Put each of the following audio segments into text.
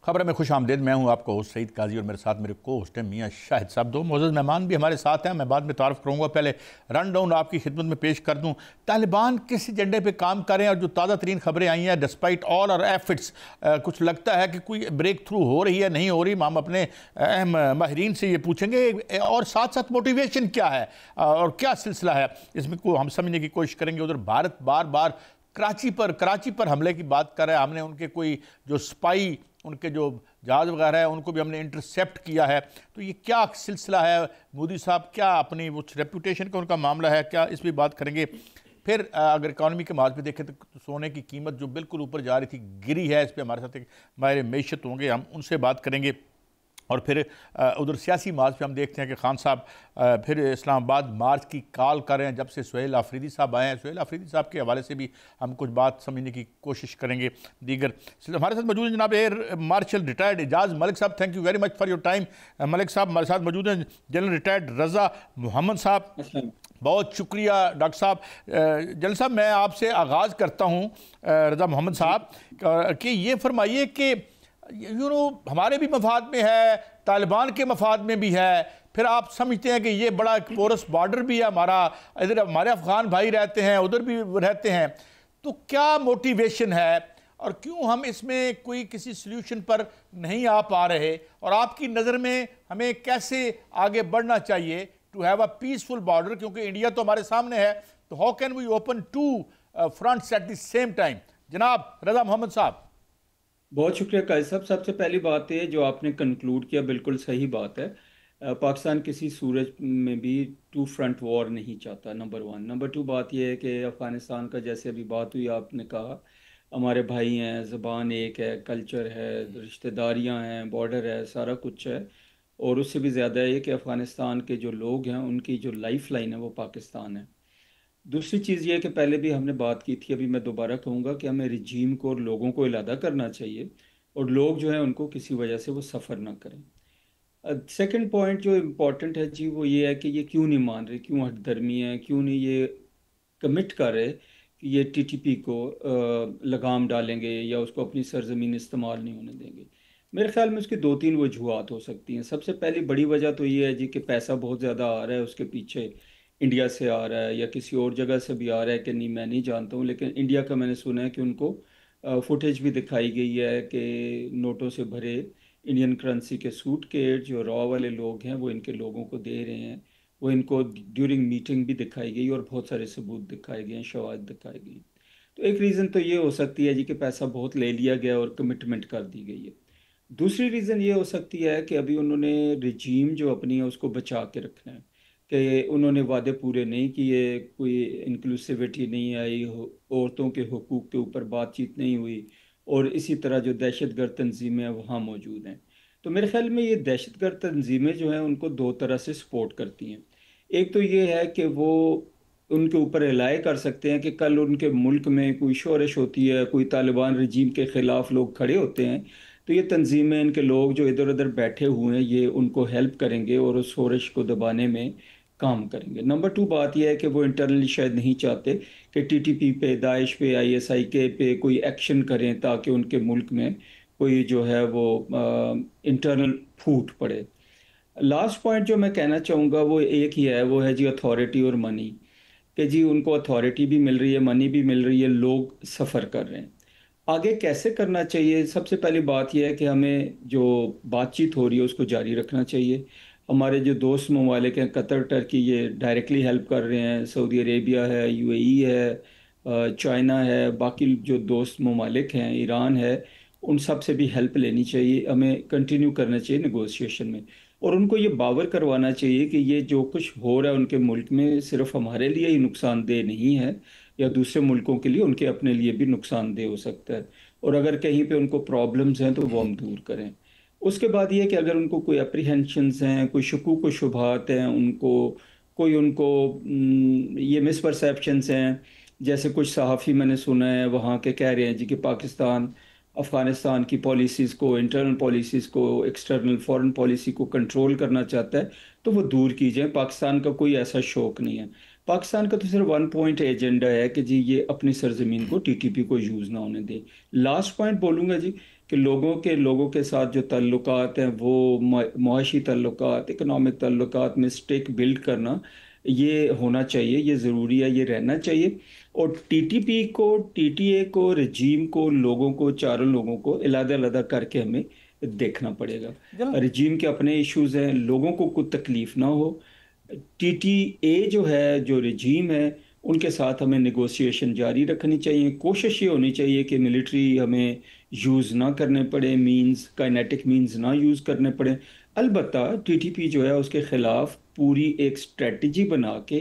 खबर में खुश आमदेद। मैं हूं आपका होस्ट सईद काजी और मेरे साथ मेरे को होस्ट हैं मियां शाहिद साहब। दो मौजूद मेहमान भी हमारे साथ हैं, मैं बाद में तारुफ करूंगा। पहले रन डाउन आपकी खिदमत में पेश कर दूं। तालिबान किस एजेंडे पे काम कर रहे हैं और जो ताज़ा तरीन खबरें आई हैं, डिस्पाइट ऑल और एफर्ट्स, कुछ लगता है कि कोई ब्रेक थ्रू हो रही है, नहीं हो रही। हम अपने अहम माहिरीन से ये पूछेंगे और साथ साथ मोटिवेशन क्या है और क्या सिलसिला है, इसमें को हम समझने की कोशिश करेंगे। उधर भारत बार बार कराची पर हमले की बात कर रहा है। हमने उनके कोई जो स्पाई, उनके जो जहाज़ वगैरह है, उनको भी हमने इंटरसेप्ट किया है। तो ये क्या सिलसिला है? मोदी साहब क्या अपनी वो रेपुटेशन का उनका मामला है क्या, इस पर बात करेंगे। फिर अगर इकॉनमी के माज पे देखें तो सोने की कीमत जो बिल्कुल ऊपर जा रही थी गिरी है। इस पर हमारे साथ एक माहिर मैशत होंगे, हम उनसे बात करेंगे। और फिर उधर सियासी मार्च पे हम देखते हैं कि खान साहब फिर इस्लामाबाद मार्च की कॉल कर रहे हैं जब से सुहेल आफरीदी साहब आए हैं। सुहेल आफरीदी साहब के हवाले से भी हम कुछ बात समझने की कोशिश करेंगे। दीगर हमारे साथ मौजूद हैं जनाब air marshal retired Ejaz Malik साहब। Thank you very much for your time. Malik साहब हमारे साथ मौजूद हैं जनरल रिटायर्ड रज़ा मोहम्मद साहब। बहुत शुक्रिया डॉक्टर साहब। जनरल साहब मैं आपसे आगाज़ करता हूँ रज़ा मोहम्मद साहब कि ये फरमाइए कि हमारे भी मफाद में है, तालिबान के मफाद में भी है। फिर आप समझते हैं कि ये बड़ा एक पोरस बॉर्डर भी है हमारा, इधर हमारे अफगान भाई रहते हैं, उधर भी रहते हैं। तो क्या मोटिवेशन है और क्यों हम इसमें कोई किसी सल्यूशन पर नहीं आ पा रहे? और आपकी नज़र में हमें कैसे आगे बढ़ना चाहिए to have a peaceful border, क्योंकि इंडिया तो हमारे सामने है। तो how can we open two fronts at the same time? जनाब रज़ा मोहम्मद साहब। बहुत शुक्रिया काजी साहब। सबसे पहली बात है जो आपने कंक्लूड किया, बिल्कुल सही बात है। पाकिस्तान किसी सूरज में भी टू फ्रंट वॉर नहीं चाहता, नंबर वन। नंबर टू बात यह है कि अफ़गानिस्तान का जैसे अभी बात हुई, आपने कहा हमारे भाई हैं, ज़बान एक है, कल्चर है, रिश्तेदारियां हैं, बॉर्डर है, सारा कुछ है। और उससे भी ज़्यादा है कि अफ़गानिस्तान के जो लोग हैं उनकी जो लाइफ लाइन है वो पाकिस्तान है। दूसरी चीज़ ये है कि पहले भी हमने बात की थी, अभी मैं दोबारा कहूँगा कि हमें रिजीम को और लोगों को अलहदा करना चाहिए और लोग जो है उनको किसी वजह से वो सफ़र ना करें। सेकंड पॉइंट जो इम्पोर्टेंट है जी, वो ये है कि ये क्यों नहीं मान रहे, क्यों हठधर्मी है, क्यों नहीं ये कमिट कर रहे कि ये टीटीपी को लगाम डालेंगे या उसको अपनी सरजमीन इस्तेमाल नहीं होने देंगे। मेरे ख्याल में उसकी दो तीन वजूहत हो सकती हैं। सबसे पहली बड़ी वजह तो ये है जी कि पैसा बहुत ज़्यादा आ रहा है उसके पीछे। इंडिया से आ रहा है या किसी और जगह से भी आ रहा है कि नहीं मैं नहीं जानता हूँ, लेकिन इंडिया का मैंने सुना है कि उनको फुटेज भी दिखाई गई है कि नोटों से भरे इंडियन करेंसी के सूटकेस जो रॉ वाले लोग हैं वो इनके लोगों को दे रहे हैं। वो इनको ड्यूरिंग मीटिंग भी दिखाई गई और बहुत सारे सबूत दिखाए गए हैं, शवाहद दिखाई गई। तो एक रीज़न तो ये हो सकती है जी कि पैसा बहुत ले लिया गया और कमिटमेंट कर दी गई है। दूसरी रीज़न ये हो सकती है कि अभी उन्होंने रिजीम जो अपनी है उसको बचा के रखना है, कि उन्होंने वादे पूरे नहीं किए, कोई इंक्लूसिविटी नहीं आई, औरतों के हुकूक के ऊपर बातचीत नहीं हुई, और इसी तरह जो दहशतगर्द तंजीमें वहाँ मौजूद हैं। तो मेरे ख्याल में ये दहशतगर्द तंजीमें जो हैं उनको दो तरह से सपोर्ट करती हैं। एक तो ये है कि वो उनके ऊपर रिलाय कर सकते हैं कि कल उनके मुल्क में कोई शोरश होती है, कोई तालिबान रजीम के ख़िलाफ़ लोग खड़े होते हैं, तो ये तंजीमें, इनके लोग जो इधर उधर बैठे हुए हैं, ये उनको हेल्प करेंगे और उस शोरश को दबाने में काम करेंगे। नंबर टू बात यह है कि वो इंटरनली शायद नहीं चाहते कि टीटीपी पे, दाइश पे, आईएसआई के पे कोई एक्शन करें ताकि उनके मुल्क में कोई जो है वो इंटरनल फूट पड़े। लास्ट पॉइंट जो मैं कहना चाहूँगा वो एक ही है, वो है जी अथॉरिटी और मनी। कि जी उनको अथॉरिटी भी मिल रही है, मनी भी मिल रही है, लोग सफ़र कर रहे हैं। आगे कैसे करना चाहिए? सबसे पहली बात यह है कि हमें जो बातचीत हो रही है उसको जारी रखना चाहिए। हमारे जो दोस्त ममालिक हैं, कतर, टर्की, ये डायरेक्टली हेल्प कर रहे हैं, सऊदी अरेबिया है, यूएई है, चाइना है, बाकी जो दोस्त ममालिक हैं, ईरान है, उन सब से भी हेल्प लेनी चाहिए। हमें कंटिन्यू करना चाहिए नेगोशिएशन में और उनको ये बावर करवाना चाहिए कि ये जो कुछ हो रहा है उनके मुल्क में सिर्फ हमारे लिए ही नुकसानदेह नहीं है या दूसरे मुल्कों के लिए, उनके अपने लिए भी नुकसानदेह हो सकता है। और अगर कहीं पे उनको प्रॉब्लम्स हैं तो वो हम दूर करें। उसके बाद ये कि अगर उनको कोई अप्रीहेंशंस हैं, कोई शकूक व शुबहात हैं, उनको ये मिसपरसेप्शंस हैं, जैसे कुछ सहाफ़ी मैंने सुना है वहाँ के कह रहे हैं जी कि पाकिस्तान अफ़गानिस्तान की पॉलिसीज़ को, इंटरनल पॉलिसीज़ को, एक्सटर्नल फॉरेन पॉलिसी को कंट्रोल करना चाहता है, तो वो दूर की जाए। पाकिस्तान का कोई ऐसा शौक़ नहीं है। पाकिस्तान का तो सिर्फ वन पॉइंट एजेंडा है कि जी ये अपनी सरजमीन को टीटीपी को यूज़ ना होने दे। लास्ट पॉइंट बोलूँगा जी कि लोगों के साथ जो ताल्लुकात हैं वो मुआशी ताल्लुकात, इकनॉमिक ताल्लुकात में स्टेक बिल्ड करना ये होना चाहिए, ये ज़रूरी है, ये रहना चाहिए। और टीटीपी को, टीटीए को, रजीम को, लोगों को, चारों लोगों को अलग-अलग करके हमें देखना पड़ेगा। जनरल रजीम के अपने इश्यूज हैं, लोगों को कुछ तकलीफ ना हो। टीटीए जो है, जो रजीम है, उनके साथ हमें नेगोशिएशन जारी रखनी चाहिए। कोशिश ये होनी चाहिए कि मिलिट्री हमें यूज़ ना करने पड़े, मींस काइनेटिक मींस ना यूज़ करने पड़े। अलबत्ता टीटीपी जो है उसके ख़िलाफ़ पूरी एक स्ट्रेटजी बना के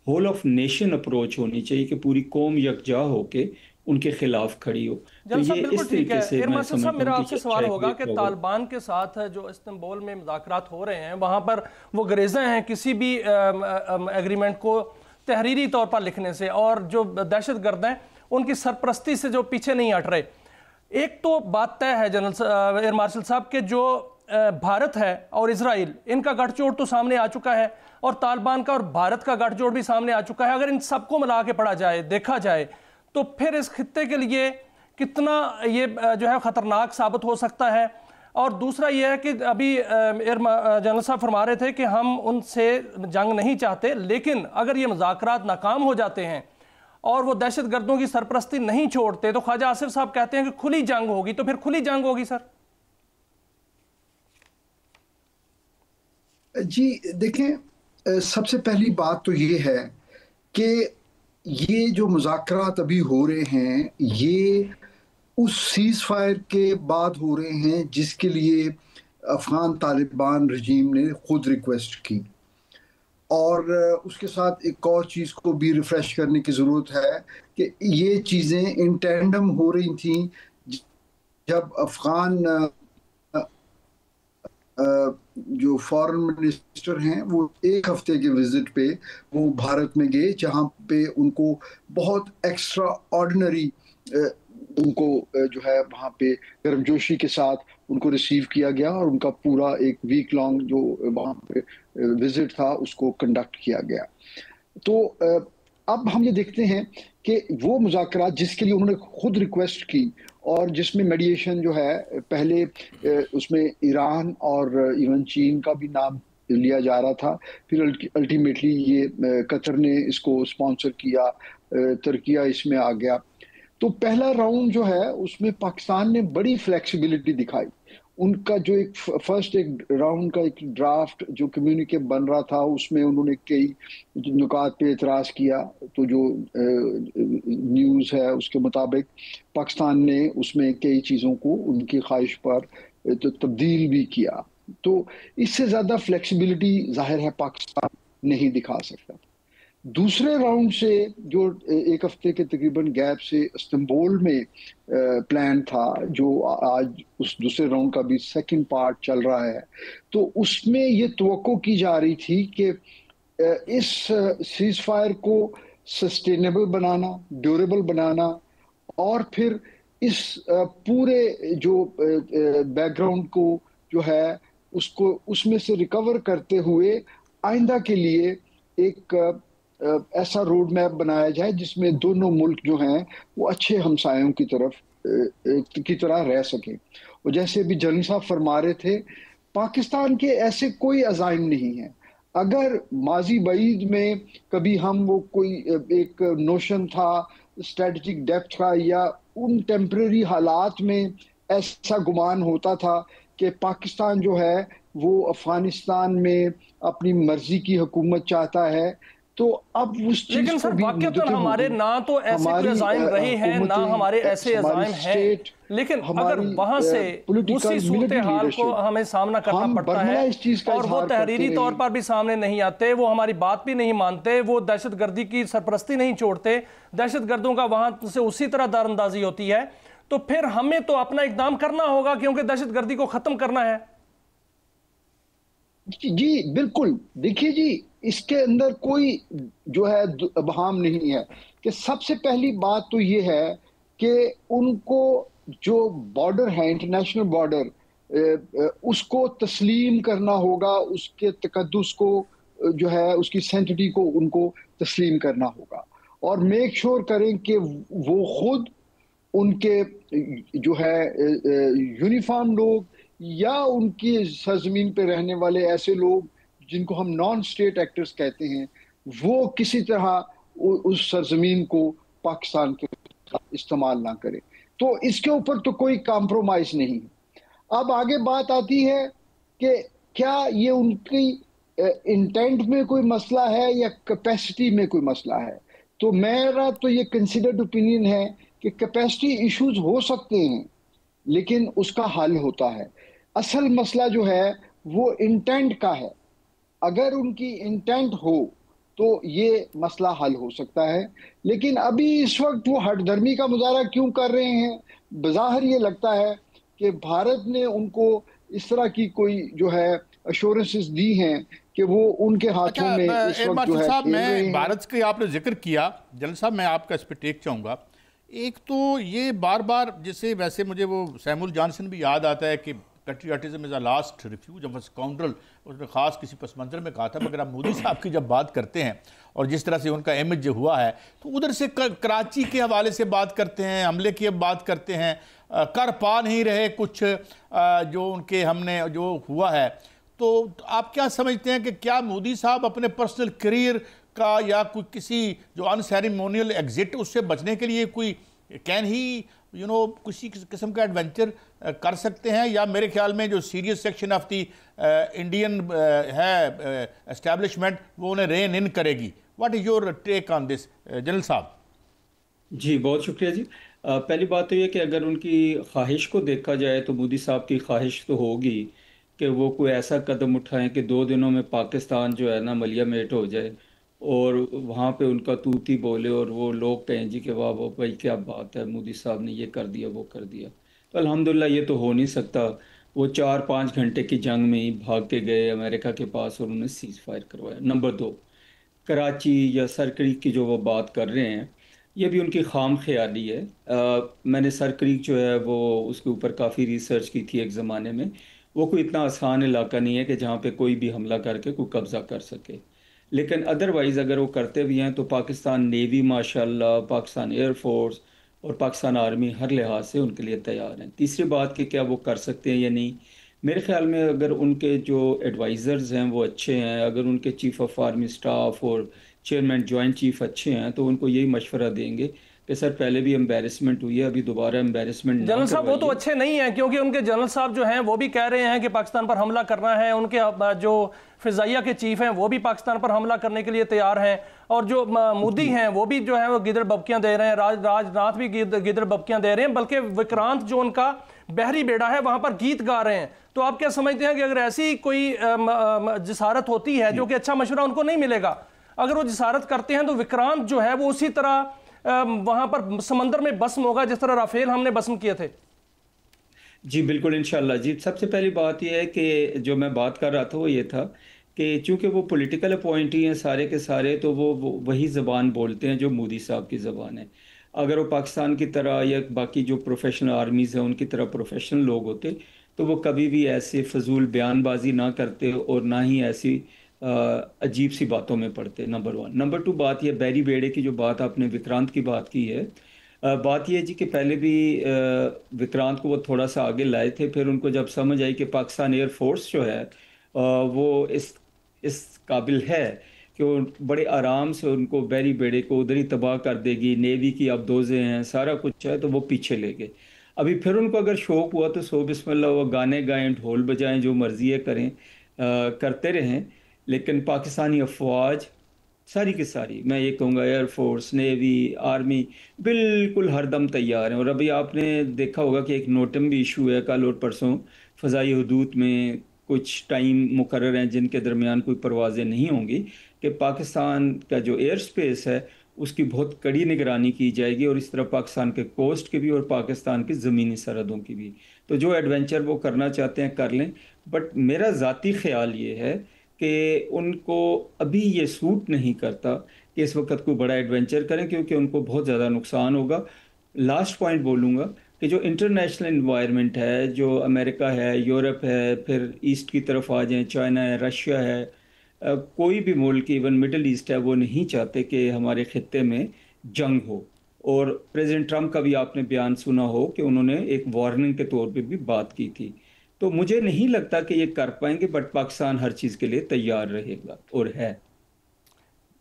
होल ऑफ नेशन अप्रोच होनी चाहिए कि पूरी कौम यकजा होके उनके खिलाफ खड़ी हो। तो जनरल साहब ये बिल्कुल इस ठीक है। तरीके से एयर मैं मार्शल साहब, समझता मेरा हूँ कि आपसे ये सवाल अच्छा एक होगा वे कि फॉरवर्ड। तालिबान के साथ जो इस्तांबुल में मुज़ाकरात हो रहे हैं वहाँ पर वो गरेज़ा हैं किसी भी एग्रीमेंट को तहरीरी तौर पर लिखने से, और जो दहशतगर्द हैं उनकी सरपरस्ती से जो पीछे नहीं हट रहे। एक तो बात तय है जनरल एयर मार्शल साहब के जो भारत है और इजराइल, इनका गठजोड़ तो सामने आ चुका है, और तालिबान का और भारत का गठजोड़ भी सामने आ चुका है। अगर इन सबको मिला के पढ़ा जाए, देखा जाए, तो फिर इस खित्ते के लिए कितना ये जो है ख़तरनाक साबित हो सकता है। और दूसरा ये है कि अभी जनरल साहब फरमा रहे थे कि हम उनसे जंग नहीं चाहते, लेकिन अगर ये मुज़ाकरात नाकाम हो जाते हैं और वो दहशतगर्दों की सरपरस्ती नहीं छोड़ते, तो ख्वाजा आसिफ साहब कहते हैं कि खुली जंग होगी। तो फिर खुली जंग होगी सर? जी देखें, सबसे पहली बात तो ये है कि ये जो मुज़ाकरात अभी हो रहे हैं ये उस सीज़ फायर के बाद हो रहे हैं जिसके लिए अफ़गान तालिबान रजीम ने खुद रिक्वेस्ट की। और उसके साथ एक और चीज़ को भी रिफ़्रेश करने की ज़रूरत है कि ये चीज़ें इन टैंडम हो रही थी जब अफ़गान जो फॉरेन मिनिस्टर हैं वो एक हफ्ते के विजिट पे वो भारत में गए, जहाँ पे उनको बहुत एक्स्ट्रा ऑर्डिनरी उनको जो है वहाँ पे गर्मजोशी के साथ उनको रिसीव किया गया और उनका पूरा एक वीक लॉन्ग जो वहाँ पे विजिट था उसको कंडक्ट किया गया। तो अब हम ये देखते हैं कि वो मुज़ाकरात जिसके लिए उन्होंने खुद रिक्वेस्ट की और जिसमें मेडिएशन जो है पहले उसमें ईरान और इवन चीन का भी नाम लिया जा रहा था, फिर अल्टीमेटली ये कतर ने इसको स्पॉन्सर किया, तुर्किया इसमें आ गया। तो पहला राउंड जो है उसमें पाकिस्तान ने बड़ी फ्लेक्सिबिलिटी दिखाई। उनका जो एक फर्स्ट एक राउंड का एक ड्राफ्ट जो कम्युनिके बन रहा था उसमें उन्होंने कई नुकात पे एतराज़ किया। तो जो न्यूज़ है उसके मुताबिक पाकिस्तान ने उसमें कई चीज़ों को उनकी ख्वाहिश पर तो तब्दील भी किया। तो इससे ज़्यादा फ्लेक्सिबिलिटी जाहिर है पाकिस्तान नहीं दिखा सकता। दूसरे राउंड से जो एक हफ्ते के तकरीबन गैप से इस्तांबुल में प्लान था, जो आज उस दूसरे राउंड का भी सेकंड पार्ट चल रहा है, तो उसमें ये तवक्को की जा रही थी कि इस सीज फायर को सस्टेनेबल बनाना, ड्यूरेबल बनाना और फिर इस पूरे जो बैकग्राउंड को जो है उसको उसमें से रिकवर करते हुए आइंदा के लिए एक ऐसा रोड मैप बनाया जाए जिसमें दोनों मुल्क जो हैं वो अच्छे हमसायों की तरह रह सकें। और जैसे अभी जनरल साहब फरमा रहे थे, पाकिस्तान के ऐसे कोई अज़ाइम नहीं है। अगर माजी बईद में कभी हम वो कोई एक नोशन था, स्ट्रेटजिक डेप्थ का, या उन टेम्परेरी हालात में ऐसा गुमान होता था कि पाकिस्तान जो है वो अफगानिस्तान में अपनी मर्जी की हुकूमत चाहता है, तो अब उस चीज लेकिन सर वाकईतन हमारे ना तो ऐसे कोई अज़ाइम रहे हैं ना हमारे ऐसे अज़ाइम हैं, लेकिन अगर वहां से उसी सूरत हाल को हमें सामना करना पड़ता है और वो तहरीरी तौर पर भी सामने नहीं आते, वो हमारी बात भी नहीं मानते, वो दहशतगर्दी की सरपरस्ती नहीं छोड़ते, दहशतगर्दों का वहां से उसी तरह दारंदाजी होती है, तो फिर हमें तो अपना इकदाम करना होगा क्योंकि दहशतगर्दी को खत्म करना है। जी बिल्कुल, देखिए जी, इसके अंदर कोई जो है अबहम नहीं है कि सबसे पहली बात तो ये है कि उनको जो बॉर्डर है, इंटरनेशनल बॉर्डर, उसको तस्लीम करना होगा, उसके तकद्दुस को जो है उसकी सेंटिटी को उनको तस्लीम करना होगा और मेक श्योर करें कि वो खुद, उनके जो है यूनिफॉर्म लोग या उनकी सरजमीन पे रहने वाले ऐसे लोग जिनको हम नॉन स्टेट एक्टर्स कहते हैं, वो किसी तरह उस सरजमीन को पाकिस्तान के इस्तेमाल ना करें। तो इसके ऊपर तो कोई कॉम्प्रोमाइज नहीं। अब आगे बात आती है कि क्या ये उनकी इंटेंट में कोई मसला है या कैपेसिटी में कोई मसला है। तो मेरा तो ये कंसिडर्ड ओपिनियन है कि कैपेसिटी इश्यूज हो सकते हैं लेकिन उसका हल होता है। असल मसला जो है वो इंटेंट का है। अगर उनकी इंटेंट हो तो ये मसला हल हो सकता है, लेकिन अभी इस वक्त वो हठधर्मी का मुजाहरा क्यों कर रहे हैं? बज़ाहिर ये लगता है कि भारत ने उनको इस तरह की कोई जो है अश्योरेंसेस दी हैं कि वो उनके हाथों में इस वक्त जो है साहब, खेल रहे हैं। भारत के आपने जिक्र किया जनरल साहब, मैं आपका इस पर टेक चाहूँगा। एक तो ये बार बार, जैसे वैसे मुझे वो सैमुअल जॉनसन भी याद आता है कि patriotism is a last refuse of a scoundrel, उसने ख़ास किसी पस मंज़र में कहा था। मगर आप मोदी साहब की जब बात करते हैं और जिस तरह से उनका इमेज जो हुआ है, तो उधर से कराची के हवाले से बात करते हैं, हमले की अब बात करते हैं, कर पा नहीं रहे कुछ जो उनके हमने जो हुआ है। तो आप क्या समझते हैं कि क्या मोदी साहब अपने पर्सनल करियर का या कोई किसी जो अनसेरेमोनियल एग्जिट उससे बचने के लिए कोई कैन ही किसी किस्म का एडवेंचर कर सकते हैं? या मेरे ख्याल में जो serious section of the Indian है एस्टेब्लिशमेंट वो उन्हें रेन इन करेगी? What is your take on this general साहब? जी बहुत शुक्रिया जी। पहली बात तो ये कि अगर उनकी ख्वाहिश को देखा जाए तो मोदी साहब की ख्वाहिश तो होगी कि वो कोई ऐसा कदम उठाएं कि 2 दिनों में पाकिस्तान जो है ना मलिया मेट हो जाए और वहाँ पे उनका तूती बोले और वो लोग कहें जी कि वाह वाह भाई क्या बात है, मोदी साहब ने ये कर दिया वो कर दिया। तो अल्हम्दुलिल्लाह ये तो हो नहीं सकता। वो 4-5 घंटे की जंग में ही भाग के गए अमेरिका के पास और उन्होंने सीज़ फायर करवाया। नंबर 2, कराची या सरक्रीक की जो वो बात कर रहे हैं ये भी उनकी खाम ख्याली है। मैंने सरक्रीक जो है वो उसके ऊपर काफ़ी रिसर्च की थी एक ज़माने में। वो कोई इतना आसान इलाका नहीं है कि जहाँ पे कोई भी हमला करके कोई कब्ज़ा कर सके, लेकिन अदरवाइज़ अगर वो करते भी हैं तो पाकिस्तान नेवी माशाल्लाह, पाकिस्तान एयरफोर्स और पाकिस्तान आर्मी हर लिहाज से उनके लिए तैयार हैं। तीसरी बात कि क्या वो कर सकते हैं या नहीं, मेरे ख्याल में अगर उनके जो एडवाइज़र्स हैं वो अच्छे हैं, अगर उनके चीफ़ ऑफ आर्मी स्टाफ और चेयरमैन जॉइंट चीफ अच्छे हैं तो उनको यही मशवरा देंगे कि सर पहले भी एम्बेरसमेंट हुई है, अभी दोबारा एम्बेरसमेंट। जनरल साहब वो तो अच्छे नहीं हैं, क्योंकि उनके जनरल साहब जो हैं वो भी कह रहे हैं कि पाकिस्तान पर हमला करना है। उनके जो फिजाइया के चीफ हैं वो भी पाकिस्तान पर हमला करने के लिए तैयार हैं। और जो मोदी हैं वो भी जो है वो गिदड़ बबकियां दे रहे हैं, राजनाथ भी गिदड़ बबकियां दे रहे हैं, बल्कि विक्रांत जो उनका बहरी बेड़ा है वहां पर गीत गा रहे हैं। तो आप क्या समझते हैं कि अगर ऐसी कोई जिसारत होती है, जो कि अच्छा मशवरा उनको नहीं मिलेगा, अगर वो जिसारत करते हैं तो विक्रांत जो है वो उसी तरह वहां पर समंदर में भस्म होगा जिस तरह राफेल हमने भस्म किए थे? जी बिल्कुल इंशाल्लाह जी। सबसे पहली बात यह है कि जो मैं बात कर रहा था वो ये था कि चूंकि वो पॉलिटिकल अपॉइंटी हैं सारे के सारे, तो वो वही ज़बान बोलते हैं जो मोदी साहब की ज़बान है। अगर वो पाकिस्तान की तरह या बाकी जो प्रोफेशनल आर्मीज़ हैं उनकी तरह प्रोफेशनल लोग होते तो वो कभी भी ऐसे फजूल बयानबाजी ना करते और ना ही ऐसी अजीब सी बातों में पड़ते। नंबर 1। नंबर 2 बात यह बैरी बेड़े की जो बात आपने विक्रांत की बात की है, बात यह जी कि पहले भी विक्रांत को वो थोड़ा सा आगे लाए थे, फिर उनको जब समझ आई कि पाकिस्तान एयरफोर्स जो है वो इस काबिल है कि वो बड़े आराम से उनको बैरी बेड़े को उधर ही तबाह कर देगी, नेवी की अब दोजे हैं सारा कुछ है, तो वो पीछे ले गए। अभी फिर उनको अगर शौक हुआ तो सो बिस्मिल्लाह वो गाने गाएं, ढोल बजाएं, जो मर्जी है करें, करते रहें। लेकिन पाकिस्तानी अफवाज सारी की सारी, मैं ये कहूँगा एयरफोर्स, नेवी, आर्मी बिल्कुल हरदम तैयार हैं। और अभी आपने देखा होगा कि एक नोटम भी इशू है कल और परसों, फ़ज़ाई हदूद में कुछ टाइम मुकर्रर हैं जिनके दरमियान कोई परवाज़ें नहीं होंगी, कि पाकिस्तान का जो एयर स्पेस है उसकी बहुत कड़ी निगरानी की जाएगी, और इस तरह पाकिस्तान के कोस्ट की भी और पाकिस्तान की ज़मीनी सरहदों की भी। तो जो एडवेंचर वो करना चाहते हैं कर लें, बट मेरा ज़ाती ख्याल ये है कि उनको अभी ये सूट नहीं करता कि इस वक्त कोई बड़ा एडवेंचर करें, क्योंकि उनको बहुत ज़्यादा नुकसान होगा। लास्ट पॉइंट बोलूँगा कि जो इंटरनेशनल इन्वायरमेंट है, जो अमेरिका है, यूरोप है, फिर ईस्ट की तरफ आ जाएं, चाइना है, रशिया है, कोई भी मुल्क, इवन मिडल ईस्ट है, वो नहीं चाहते कि हमारे खित्ते में जंग हो। और प्रेसिडेंट ट्रंप का भी आपने बयान सुना हो कि उन्होंने एक वार्निंग के तौर पे भी बात की थी। तो मुझे नहीं लगता कि ये कर पाएंगे, बट पाकिस्तान हर चीज़ के लिए तैयार रहेगा और है।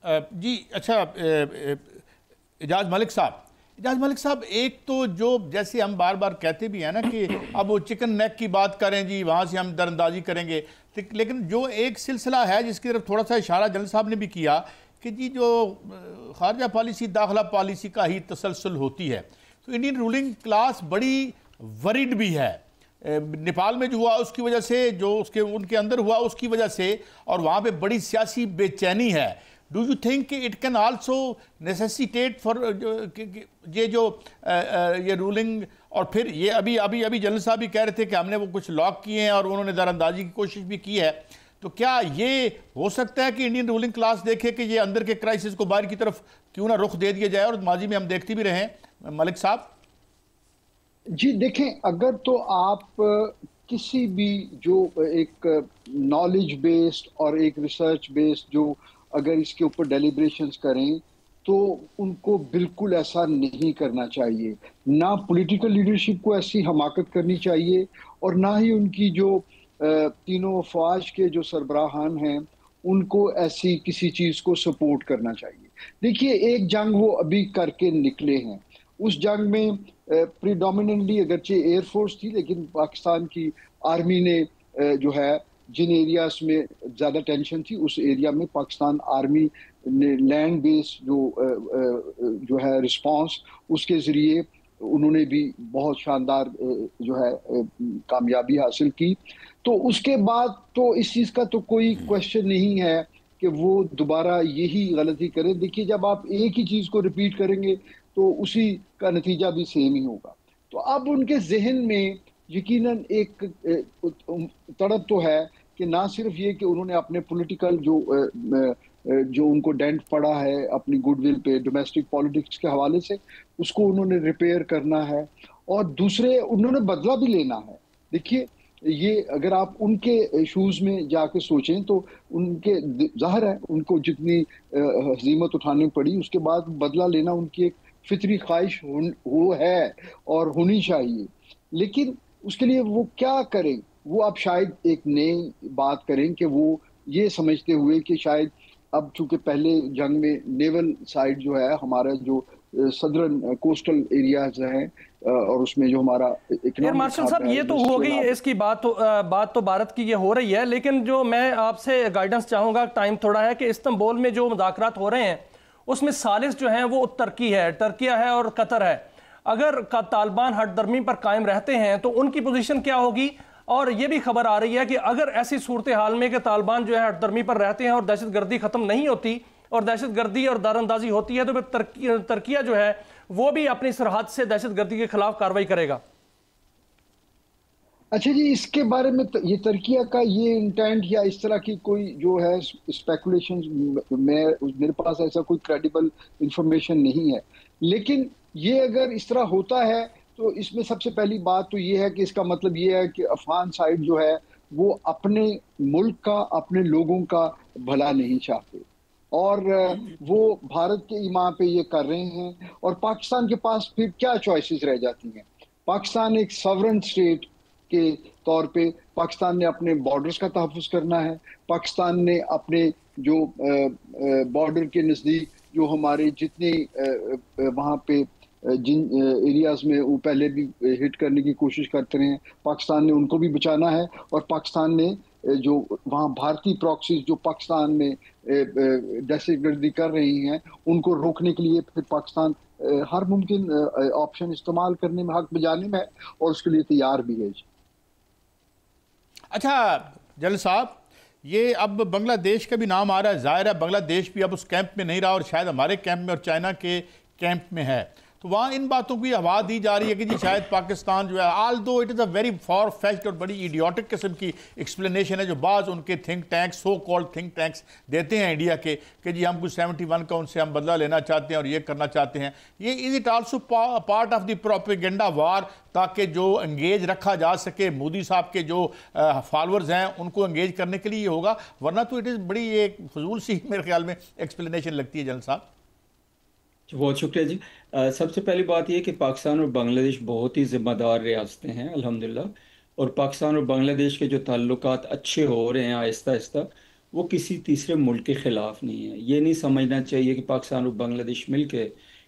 जी अच्छा, इजाज़ मलिक साहब, एक तो जो जैसे हम बार बार कहते भी हैं ना कि अब वो चिकन नेक की बात करें जी, वहाँ से हम दरअंदाजी करेंगे, लेकिन जो एक सिलसिला है जिसकी तरफ थोड़ा सा इशारा जनरल साहब ने भी किया कि जी जो खारजा पॉलिसी दाखिला पॉलिसी का ही तसलसल होती है, तो इंडियन रूलिंग क्लास बड़ी वरीड भी है। नेपाल में जो हुआ उसकी वजह से, जो उनके अंदर हुआ उसकी वजह से, और वहाँ पे बड़ी सियासी बेचैनी है। Do you think it can also necessitate for ये रूलिंग, और फिर ये अभी जनरल साहब भी कह रहे थे कि हमने वो कुछ लॉक किए हैं और उन्होंने दरअंदाजी की कोशिश भी की है, तो क्या ये हो सकता है कि इंडियन रूलिंग क्लास देखे कि ये अंदर के क्राइसिस को बाहर की तरफ क्यों ना रुख दे दिया जाए, और माजी में हम देखते भी रहे हैं। मलिक साहब जी देखें, अगर तो आप किसी भी जो एक नॉलेज बेस्ड और एक रिसर्च बेस्ड जो अगर इसके ऊपर डेलिब्रेशंस करें, तो उनको बिल्कुल ऐसा नहीं करना चाहिए। ना पॉलिटिकल लीडरशिप को ऐसी हमाकत करनी चाहिए, और ना ही उनकी जो तीनों अफवाज के जो सरबराहान हैं उनको ऐसी किसी चीज़ को सपोर्ट करना चाहिए। देखिए, एक जंग वो अभी करके निकले हैं, उस जंग में प्रीडोमिनेंटली अगरचे एयरफोर्स थी, लेकिन पाकिस्तान की आर्मी ने जो है जिन एरियाज में ज़्यादा टेंशन थी उस एरिया में पाकिस्तान आर्मी ने लैंड बेस जो है रिस्पांस, उसके ज़रिए उन्होंने भी बहुत शानदार जो है कामयाबी हासिल की। तो उसके बाद तो इस चीज़ का तो कोई क्वेश्चन नहीं है कि वो दोबारा यही गलती करें। देखिए, जब आप एक ही चीज़ को रिपीट करेंगे तो उसी का नतीजा भी सेम ही होगा। तो अब उनके जहन में यकीनन एक तड़प तो है कि ना सिर्फ ये कि उन्होंने अपने पॉलिटिकल जो उनको डेंट पड़ा है अपनी गुडविल पे डोमेस्टिक पॉलिटिक्स के हवाले से, उसको उन्होंने रिपेयर करना है, और दूसरे उन्होंने बदला भी लेना है। देखिए, ये अगर आप उनके शूज में जाके सोचें तो उनके जाहिर है उनको जितनी हजीमत उठानी पड़ी, उसके बाद बदला लेना उनकी एक फितरी ख्वाहिश वो है और होनी चाहिए। लेकिन उसके लिए वो क्या करें, वो अब शायद एक नई बात करें कि वो ये समझते हुए कि शायद अब चूंकि पहले जंग में नेवल साइड जो है हमारा जो सदर्न कोस्टल एरियाज हैं और उसमें जो हमारा एयर मार्शल साहब, ये तो हो गई इसकी बात तो भारत की ये हो रही है, लेकिन जो मैं आपसे गाइडेंस चाहूँगा, टाइम थोड़ा है, कि इस्तांबुल में जो मुज़ाकरात हो रहे हैं उसमें सालिस जो हैं वो टर्किया है और कतर है। अगर तालिबान हटदर्मी पर कायम रहते हैं तो उनकी पोजीशन क्या होगी? और ये भी खबर आ रही है कि अगर ऐसी सूरत हाल में कि तालिबान जो है हटदर्मी पर रहते हैं और दहशतगर्दी ख़त्म नहीं होती और दहशतगर्दी और दरअंदाजी होती है, तो फिर टर्किया जो है वो भी अपनी सरहद से दहशतगर्दी के खिलाफ कार्रवाई करेगा। अच्छा जी, इसके बारे में ये टर्किया का ये इंटेंट या इस तरह की कोई जो है स्पेकुलेशन, मेरे पास ऐसा कोई क्रेडिबल इंफॉर्मेशन नहीं है। लेकिन ये अगर इस तरह होता है तो इसमें सबसे पहली बात तो ये है कि इसका मतलब ये है कि अफगान साइड जो है वो अपने मुल्क का, अपने लोगों का भला नहीं चाहते, और वो भारत के ईमा पे ये कर रहे हैं। और पाकिस्तान के पास फिर क्या चॉइसेस रह जाती हैं? पाकिस्तान एक सॉवरेन स्टेट के तौर पे पाकिस्तान ने अपने बॉर्डर्स का तहफ़्फ़ुज़ करना है। पाकिस्तान ने अपने जो बॉर्डर के नज़दीक जो हमारे जितने वहाँ पे जिन एरियाज में वो पहले भी हिट करने की कोशिश करते रहे हैं, पाकिस्तान ने उनको भी बचाना है। और पाकिस्तान ने जो वहाँ भारतीय प्रॉक्सीज जो पाकिस्तान में दहशतगर्दी कर रही हैं उनको रोकने के लिए फिर पाकिस्तान हर मुमकिन ऑप्शन इस्तेमाल करने में, हक बजाने में, और उसके लिए तैयार भी है। अच्छा जनरल साहब, ये अब बांग्लादेश का भी नाम आ रहा है, जाहिर है बांग्लादेश भी अब उस कैंप में नहीं रहा और शायद हमारे कैंप में और चाइना के कैंप में है। तो वहाँ इन बातों की हवा दी जा रही है कि जी शायद पाकिस्तान जो है, ऑल दो it is a very for fetched और बड़ी इडियोटिक किस्म की एक्सप्लेनेशन है जो बाज़ उनके think tanks, so called think tanks देते हैं इंडिया के कि जी हम कुछ 71 का उनसे हम बदला लेना चाहते हैं और ये करना चाहते हैं। ये is it also part of the propaganda war, ताकि जो एंगेज रखा जा सके, मोदी साहब के जो फॉलोअर्स हैं उनको एंगेज करने के लिए ये होगा, वरना तो इट इज़ बड़ी एक फजूल सी मेरे ख्याल में एक्सप्लेनेशन लगती है जनरल साहब। बहुत शुक्रिया जी। सबसे पहली बात यह कि पाकिस्तान और बांग्लादेश बहुत ही ज़िम्मेदार रियासतें हैं अल्हम्दुलिल्लाह, और पाकिस्तान और बांग्लादेश के जो ताल्लुकात अच्छे हो रहे हैं आहिस्ता आहिस्ता, वो किसी तीसरे मुल्क के ख़िलाफ़ नहीं है। ये नहीं समझना चाहिए कि पाकिस्तान और बांग्लादेश मिल के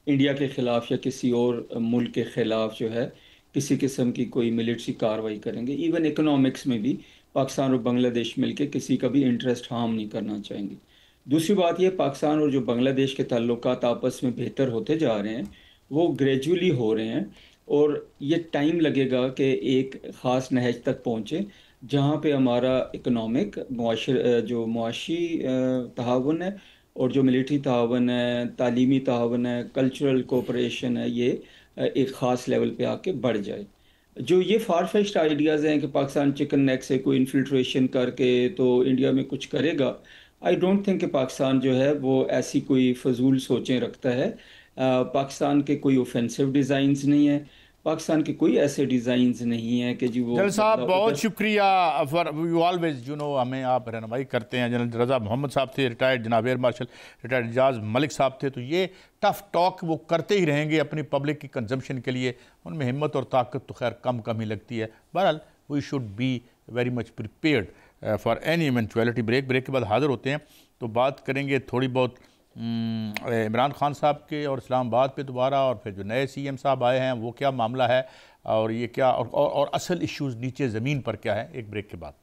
इंडिया के ख़िलाफ़ या किसी और मुल्क के ख़िलाफ़ जो है किसी किस्म की कोई मिलिट्री कार्रवाई करेंगे। इवन इकोनॉमिक्स में भी पाकिस्तान और बांग्लादेश मिल के किसी का भी इंटरेस्ट हार्म नहीं करना चाहेंगे। दूसरी बात ये, पाकिस्तान और जो बांग्लादेश के ताल्लुकात आपस में बेहतर होते जा रहे हैं, वो ग्रेजुअली हो रहे हैं, और ये टाइम लगेगा कि एक ख़ास नहज तक पहुँचे जहाँ पे हमारा इकनॉमिक जो मुआशी तहावन है और जो मिलिट्री तावन है, तालीमी तावन है, कल्चरल कोऑपरेशन है, ये एक ख़ास लेवल पे आके बढ़ जाए। जो ये फार-फेच्ड आइडियाज़ हैं कि पाकिस्तान चिकन नेक से कोई इन्फिल्ट्रेशन करके तो इंडिया में कुछ करेगा, आई डोंट थिंक कि पाकिस्तान जो है वो ऐसी कोई फजूल सोचें रखता है। पाकिस्तान के कोई ऑफेंसिव डिज़ाइंस नहीं है, पाकिस्तान के कोई ऐसे डिज़ाइंस नहीं है कि जी वो जनरल साहब बहुत शुक्रिया for you always you know, हमें आप रहनुमाई करते हैं। जनरल रज़ा मोहम्मद साहब थे रिटायर्ड, जनाब air marshal retired Ejaz Malik साहब थे, तो ये टफ टॉक वो करते ही रहेंगे अपनी पब्लिक की कंजम्पशन के लिए। उनमें हिम्मत और ताकत तो खैर कम ही लगती है। बहरहाल we should be very much prepared for any eventuality. Break के बाद हाज़िर होते हैं तो बात करेंगे थोड़ी बहुत इमरान खान साहब के और इस्लामाबाद पे दोबारा, और फिर जो नए CM साहब आए हैं वो क्या मामला है और ये क्या और असल इश्यूज़ नीचे ज़मीन पर क्या है, एक ब्रेक के बाद।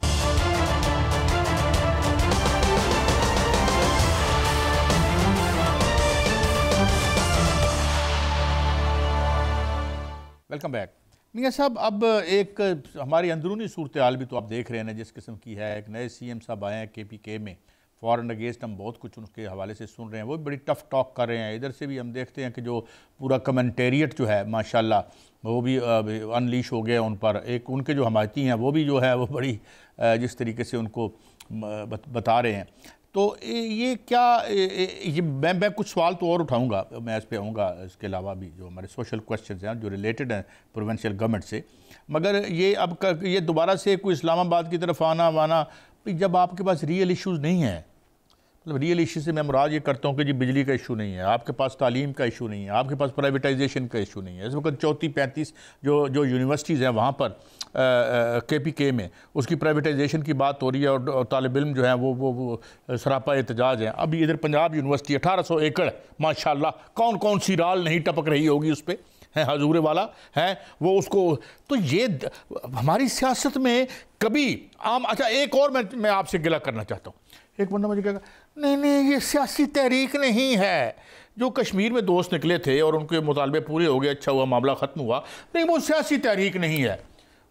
Welcome back. मियाँ साहब, अब एक हमारी अंदरूनी सूरत हाल भी तो आप देख रहे हैं जिस किस्म की है। एक नए CM साहब आए हैं KPK में, फॉरेन अगेंस्ट हम बहुत कुछ उनके हवाले से सुन रहे हैं, वो भी बड़ी टफ टॉक कर रहे हैं। इधर से भी हम देखते हैं कि जो पूरा कमेंटेरिएट जो है माशाल्लाह वो भी अनलीश हो गए उन पर। एक उनके जो हमायती हैं वो भी जो है वो बड़ी जिस तरीके से उनको बता रहे हैं। तो ये क्या ये मैं कुछ सवाल तो और उठाऊँगा, मैं इस पर आऊँगा। इसके अलावा भी जो हमारे सोशल क्वेश्चन हैं जो रिलेटेड हैं प्रोविंशियल गवर्नमेंट से, मगर ये अब ये दोबारा से कोई इस्लामाबाद की तरफ आना वाना, जब आपके पास रियल इश्यूज़ नहीं हैं, मतलब रियल इशू से मैं मुराद ये करता हूँ कि जी बिजली का इशू नहीं है, आपके पास तालीम का इशू नहीं है, आपके पास प्राइवेटाइजेशन का इशू नहीं है। इस वक्त 34-35 जो यूनिवर्सिटीज़ हैं वहाँ पर KPK में उसकी प्राइवेटाइजेशन की बात हो रही है, और तालिब इल्म जो हैं वो सरापा एहतजाज हैं। अभी इधर पंजाब यूनिवर्सिटी 1800 एकड़ माशाल्लाह, कौन कौन सी राल नहीं टपक रही होगी उस पर, है हजूर वाला है वो उसको। तो ये हमारी सियासत में कभी आम। अच्छा, एक और मैं आपसे गिला करना चाहता हूँ। एक बंदा मुझे कहेगा नहीं ये सियासी तहरीक नहीं है, जो कश्मीर में दोस्त निकले थे और उनके मुतालबे पूरे हो गए, अच्छा हुआ मामला ख़त्म हुआ, नहीं वो सियासी तहरीक नहीं है।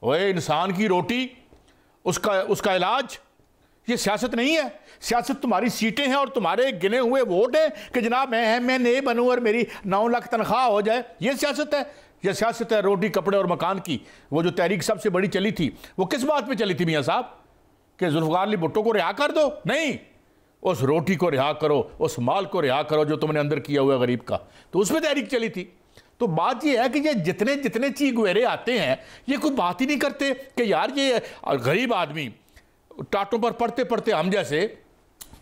ओए, इंसान की रोटी उसका इलाज, ये सियासत नहीं है। सियासत तुम्हारी सीटें हैं और तुम्हारे गिने हुए वोट हैं कि जनाब मैं नहीं बनूँ और मेरी 9 लाख तनख्वाह हो जाए, ये सियासत है। यह सियासत है रोटी कपड़े और मकान की। वो जो तहरीक सबसे बड़ी चली थी वो किस बात पे चली थी मियाँ साहब, कि जुल्फ़िकार अली भुट्टो को रिहा कर दो? नहीं, उस रोटी को रिहा करो, उस माल को रिहा करो जो तुमने अंदर किया हुआ गरीब का, तो उसमें तहरीक चली थी। तो बात यह है कि ये जितने चीगुएरे आते हैं ये कोई बात ही नहीं करते कि यार ये गरीब आदमी टाटों पर पढ़ते पढ़ते हम जैसे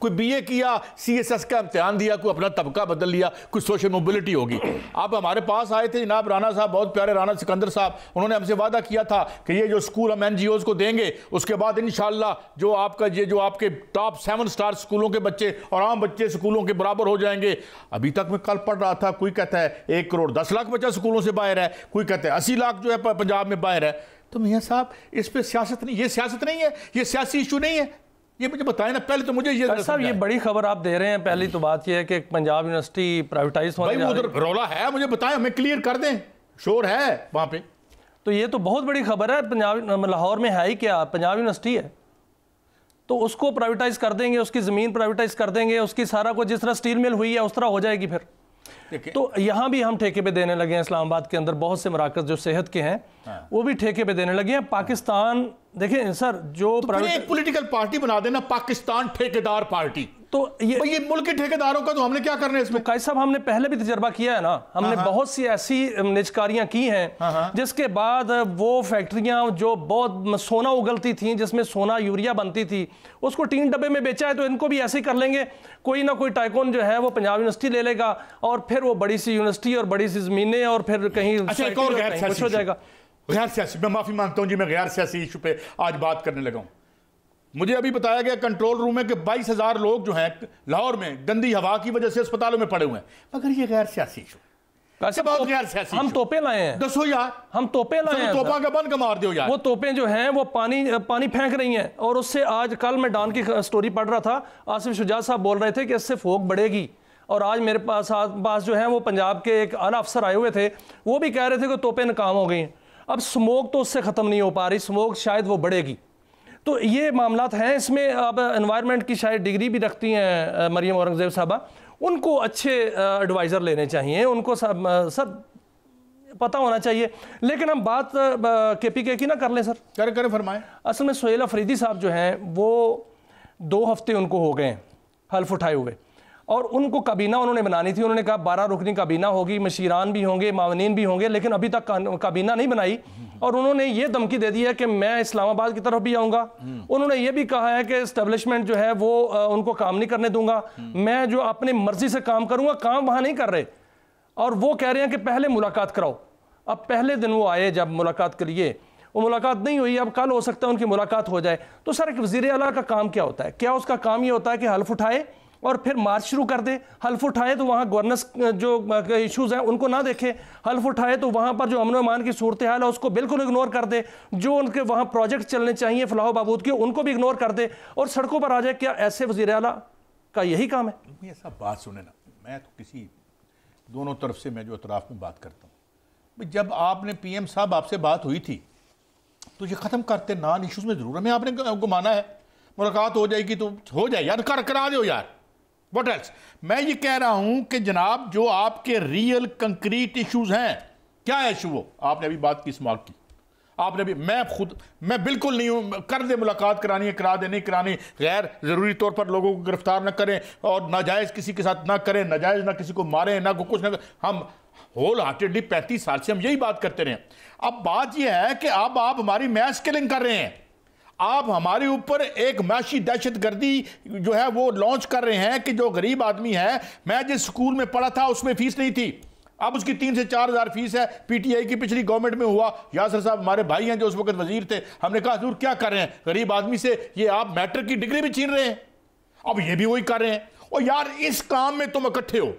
कोई BA किया, CSS का इम्तिहान दिया, कोई अपना तबका बदल लिया, कोई सोशल मोबिलिटी होगी। आप हमारे पास आए थे जनाब राना साहब, बहुत प्यारे राना सिकंदर साहब, उन्होंने हमसे वादा किया था कि ये जो स्कूल हम NGOs को देंगे उसके बाद इंशाल्लाह जो आपका ये जो आपके टॉप 7 स्टार स्कूलों के बच्चे और आम बच्चे स्कूलों के बराबर हो जाएंगे। अभी तक मैं कल पढ़ रहा था, कोई कहता है 1 करोड़ 10 लाख बच्चा स्कूलों से बाहर है, कोई कहता है 80 लाख जो है पंजाब में बाहर है। तो मियाँ साहब इस पर सियासत नहीं, ये सियासत नहीं है, ये सियासी इशू नहीं है, ये मुझे बताएं ना। पहले तो मुझे ये साहब ये बड़ी खबर आप दे रहे हैं। पहली तो बात ये है कि पंजाब यूनिवर्सिटी प्राइवेटाइज होने जा रही है। उधर रौला है, मुझे बताएं, हमें क्लियर कर दें, शोर है वहाँ पे। तो ये तो बहुत बड़ी खबर है। पंजाब लाहौर में है ही क्या, पंजाब यूनिवर्सिटी है, तो उसको प्राइवेटाइज कर देंगे, उसकी ज़मीन प्राइवेटाइज कर देंगे, उसकी सारा कुछ जिस तरह स्टील मिल हुई है उस तरह हो जाएगी। फिर तो यहाँ भी हम ठेके पे देने लगे हैं। इस्लामाबाद के अंदर बहुत से मराकज़ जो सेहत के हैं वो भी ठेके पे देने लगे हैं। पाकिस्तान देखिए सर, जो एक पॉलिटिकल पार्टी बना देना पाकिस्तान ठेकेदार पार्टी, तो ये मुल्क के ठेकेदारों का तो हमने क्या करना है इसमें? कायद साहब, हमने पहले भी तजर्बा किया है ना, हमने बहुत सी ऐसी निजकारियां की हैं जिसके बाद वो फैक्ट्रियां जो बहुत सोना उगलती थी, जिसमें सोना यूरिया बनती थी, उसको टीन डब्बे में बेचा है। तो इनको भी ऐसे ही कर लेंगे। कोई ना कोई टाइकून जो है वो पंजाब यूनिवर्सिटी ले लेगा और फिर वो बड़ी सी यूनिवर्सिटी और बड़ी सी जमीनें और फिर कहीं कुछ हो जाएगा। गैर सियासी, मैं माफी मांगता हूं जी, मैं गैर सियासी इशू पे आज बात करने लगा हूं। मुझे अभी बताया गया कंट्रोल रूम में कि 22,000 लोग जो हैं लाहौर में गंदी हवा की वजह से अस्पतालों में पड़े हुए हैं, मगर ये गैर सियासी इशू, हम तोपे लाए हैं। दसो यार, हम तोपे लाए हैं। तोपा का बंद का मार दो यार। वो तोपें जो हैं वो पानी फेंक रही हैं और उससे आज कल मैं डॉन की स्टोरी पढ़ रहा था, आसिफ शुजात साहब बोल रहे थे कि इससे फोक बढ़ेगी। और आज मेरे पास जो है वो पंजाब के एक आला अफसर आए हुए थे, वो भी कह रहे थे कि तोपें नाकाम हो गई हैं। अब स्मोक तो उससे ख़त्म नहीं हो पा रही, स्मोक शायद वो बढ़ेगी। तो ये मामलात हैं इसमें। अब एनवायरनमेंट की शायद डिग्री भी रखती हैं मरियम औरंगज़ेब साहबा, उनको अच्छे एडवाइज़र लेने चाहिए, उनको सब पता होना चाहिए। लेकिन हम बात KPK की ना कर लें सर। करें फरमाएं। असल में सुहेल अफरीदी साहब जो हैं वो 2 हफ्ते उनको हो गए हल्फ उठाए हुए, और उनको काबीना उन्होंने बनानी थी। उन्होंने कहा 12 रुकनी काबीना होगी, मशीरान भी होंगे, मावनीन भी होंगे, लेकिन अभी तक काबीना नहीं बनाई। और उन्होंने ये धमकी दे दी है कि मैं इस्लामाबाद की तरफ भी आऊँगा। उन्होंने ये भी कहा है कि एस्टेब्लिशमेंट जो है वो उनको काम नहीं करने दूंगा, मैं जो अपनी मर्जी से काम करूँगा, काम वहाँ नहीं कर रहे। और वो कह रहे हैं कि पहले मुलाकात कराओ। अब पहले दिन वो आए जब मुलाकात के लिए, वो मुलाकात नहीं हुई, अब कल हो सकता है उनकी मुलाकात हो जाए। तो सर एक वज़ीर आला का काम क्या होता है? क्या उसका काम ये होता है कि हल्फ उठाए और फिर मार्च शुरू कर दे? हल्फ उठाए तो वहाँ गवर्नेंस जो इश्यूज हैं उनको ना देखे, हल्फ उठाए तो वहाँ पर जो अमन व अमान की सूरत हाल है उसको बिल्कुल इग्नोर कर दे, जो उनके वहाँ प्रोजेक्ट चलने चाहिए फलाह बहबूद के उनको भी इग्नोर कर दे और सड़कों पर आ जाए। क्या ऐसे वज़ीर आला का यही काम है? ये सब बात सुने ना, मैं तो किसी दोनों तरफ से मैं जो इतराफ़ में बात करता हूँ, जब आपने PM साहब आपसे बात हुई थी तो ये ख़त्म करते नॉन इश्यूज़ में ज़रूर हमें आपने घुमाना है, मुलाकात हो जाएगी तो हो जाए यार, करा दो यार, व्हाट एल्स। मैं ये कह रहा हूं कि जनाब जो आपके रियल कंक्रीट इश्यूज हैं, क्या है इशू वो? आपने अभी बात की स्मॉग की, आपने भी, मैं बिल्कुल नहीं हूं, कर दे मुलाकात करानी है करा दे, नहीं करानी, गैर ज़रूरी तौर पर लोगों को गिरफ्तार ना करें और नाजायज़ किसी के साथ ना करें, नाजायज़ ना किसी को मारें, ना कुछ ना, हम होल हार्टेडली 35 साल से हम यही बात करते रहे। अब बात यह है कि अब आप हमारी मैस किलिंग कर रहे हैं, आप हमारे ऊपर एक माशी दहशतगर्दी जो है वो लॉन्च कर रहे हैं कि जो गरीब आदमी है, मैं जिस स्कूल में पढ़ा था उसमें फीस नहीं थी, अब उसकी 3 से 4 हज़ार फीस है। PTI की पिछली गवर्नमेंट में हुआ, यासर साहब हमारे भाई हैं जो उस वक्त वजीर थे, हमने कहा हजूर क्या कर रहे हैं गरीब आदमी से, ये आप मैट्रिक की डिग्री भी छीन रहे हैं, अब ये भी वही कर रहे हैं। और यार इस काम में तुम इकट्ठे हो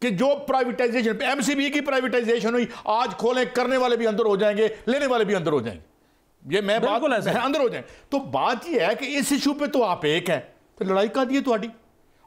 कि जो प्राइवेटाइजेशन, MCB की प्राइवेटाइजेशन हुई, आज खोलें, करने वाले भी अंदर हो जाएंगे, लेने वाले भी अंदर हो जाएंगे, ये मैं बात अंदर हो जाए। तो बात यह है कि इस इशू पे तो आप एक हैं, तो लड़ाई का दी है तुम्हारी।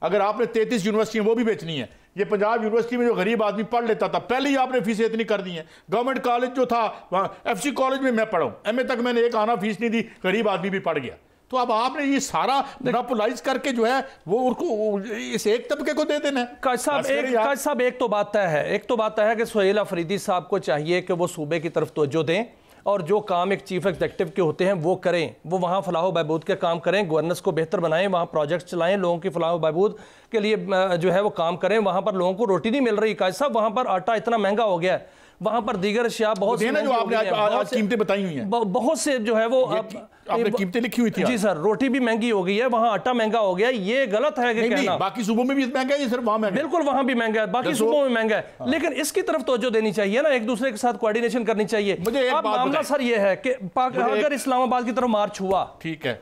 अगर आपने 33 यूनिवर्सिटी वो भी बेचनी है, ये पंजाब यूनिवर्सिटी में जो गरीब आदमी पढ़ लेता था पहले ही आपने फीसें इतनी कर दी हैं। गवर्नमेंट कॉलेज जो था वहाँ FC कॉलेज में मैं पढ़ा हूँ, MA तक मैंने एक आना फीस नहीं दी, गरीब आदमी भी पढ़ गया। तो अब आपने ये सारा मोनोपोलाइज करके जो है वो उनको इस एक तबके को दे देना है। काज साहब एक तो बात तय है कि सुहेल अफरीदी साहब को चाहिए कि वो सूबे की तरफ तवज्जो दें और जो काम एक चीफ एग्जीक्यूटिव के होते हैं वो करें, वो वहाँ फलाह बहबूद के काम करें, गवर्नेंस को बेहतर बनाएं, वहाँ प्रोजेक्ट चलाएं, लोगों की फलाह बहबूद के लिए जो है वो काम करें। वहाँ पर लोगों को रोटी नहीं मिल रही काज साहब, वहाँ पर आटा इतना महंगा हो गया है, वहाँ पर दीगर अशिया बहुत जो आपने आज कीमतें बताई हुई हैं, बहुत से जो है वो आपने कीमतें लिखी हुई थी। जी सर, रोटी भी महंगी हो गई है, वहाँ आटा महंगा हो गया, ये गलत है कि कहना। बाकी सूबों में भी महंगा है, सिर्फ वहाँ महंगा? बिल्कुल वहाँ भी महंगा है, बाकी सूबों में महंगा है, लेकिन इसकी तरफ तवज्जो देनी चाहिए ना, एक दूसरे के साथ कोऑर्डिनेशन करनी चाहिए। अब मामला सर ये है कि अगर इस्लामाबाद की तरफ मार्च हुआ, ठीक है,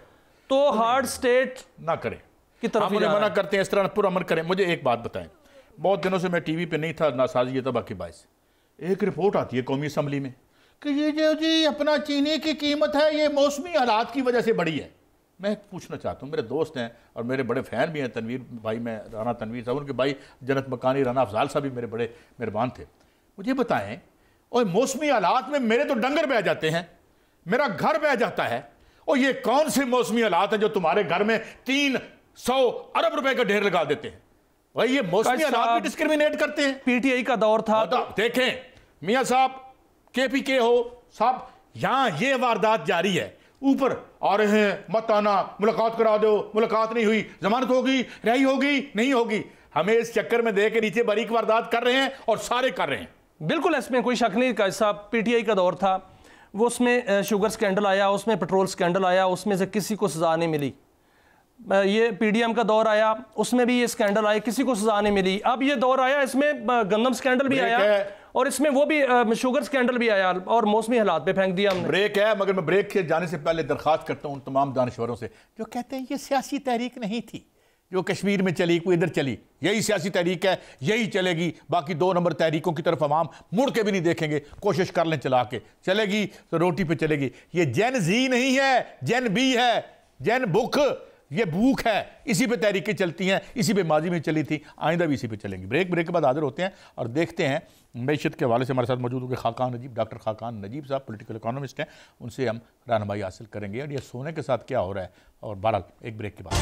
तो हार्ड स्टेट ना करे की तरफ मना करते हैं, इस तरह पुरअमन करें। मुझे एक बात बताएं, बहुत दिनों से मैं टीवी पे नहीं था, नासाजी तबाह के बायस एक रिपोर्ट आती है कौमी असम्बली में कि ये जो जी अपना चीनी की कीमत है ये मौसमी हालात की वजह से बढ़ी है। मैं पूछना चाहता हूँ, मेरे दोस्त हैं और मेरे बड़े फ़ैन भी हैं, तनवीर भाई में राना तनवीर साहब, उनके भाई जन्नत मकानी राना अफजाल साहब भी मेरे बड़े मेहरबान थे। मुझे बताएं, और मौसमी हालात में मेरे तो डंगर बह जाते हैं, मेरा घर बह जाता है, और ये कौन से मौसमी हालात हैं जो तुम्हारे घर में 300 अरब रुपए का ढेर लगा देते हैं? भाई ये मौसमी हालात भी डिस्क्रिमिनेट करते हैं। पीटीआई का दौर था। देखें मियां साहब, केपीके हो साहब, यहां ये वारदात जारी है, ऊपर आ रहे हैं मत आना, मुलाकात करा दो, मुलाकात नहीं हुई, जमानत होगी, रही होगी, नहीं होगी। हमें इस चक्कर में दे के नीचे बारीक वारदात कर रहे हैं और सारे कर रहे हैं। बिल्कुल, इसमें कोई शक नहीं। का साहब पीटीआई का दौर था, वो उसमें शुगर स्कैंडल आया, उसमें पेट्रोल स्कैंडल आया, उसमें से किसी को सजा नहीं मिली। ये पीडीएम का दौर आया, उसमें भी ये स्कैंडल आए, किसी को सजा नहीं मिली। अब ये दौर आया, इसमें गंदम स्कैंडल भी आया और इसमें वो भी शुगर स्कैंडल भी आया और मौसमी हालात पे फेंक दिया हमने। ब्रेक है, मगर मैं ब्रेक के जाने से पहले दरखास्त करता हूं तमाम दानश्वरों से जो कहते हैं ये सियासी तहरीक नहीं थी जो कश्मीर में चली, कोई इधर चली, यही सियासी तहरीक है, यही चलेगी, बाकी 2 नंबर तहरीकों की तरफ अवाम मुड़ के भी नहीं देखेंगे, कोशिश कर लें चला के, चलेगी तो रोटी पे चलेगी। ये जेन जी नहीं है, जेन बी है, जेन भूख, ये भूख है, इसी पे तहरीकें चलती हैं, इसी पे माजी में चली थी, आइंदा भी इसी पे चलेंगी। ब्रेक के बाद हाजिर होते हैं और देखते हैं मैशत के हवाले से हमारे साथ मौजूद होंगे खाकान नजीब, डॉक्टर खाकान नजीब साहब पॉलिटिकल इकोनॉमिस्ट हैं, उनसे हम रहनुमाई हासिल करेंगे और ये सोने के साथ क्या हो रहा है। और बहरहाल एक ब्रेक के बाद